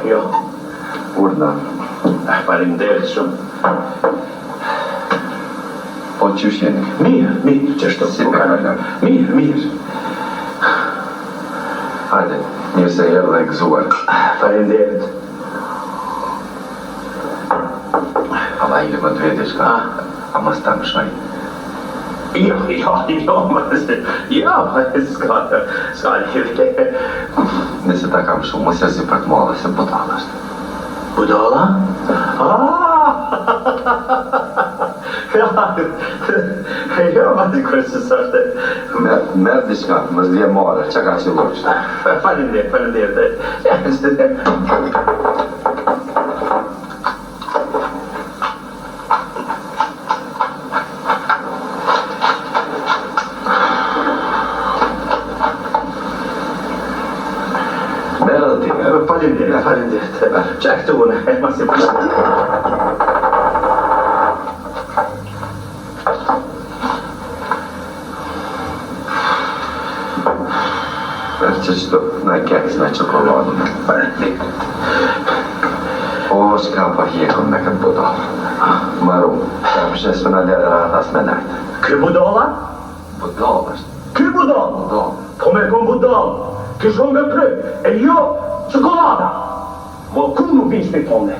Jo. Urna. Faleminderit shumë. Po qysh jeni? Mirë, qështu. Si për kalon? Mirë. Hajde, mirë se herë dhe gëzuar. Faleminderit. Ama ili më të vete shka? Ama s'ta më shaj? Jo, s'ka lidhje. Nëse ta kam shumë, mos jasi për të mua dhe se budala është. Budala? Jo, ma di kërë se është. Merë diçka, më s'dje marë, që ka që loqë? Faleminderit. Faleminderit. Çak të unë, ma si përshë. Qështu, na keks me qokoladën. O, shka pa hjekon me këtë budal. Maru, ka përshes për në lere ratas me najtë. Kë budala? Budal është. Kë budal? Po me kon budal. Kë shumë me prë, e jo qokolada. Mo ku nuk ishte tonë?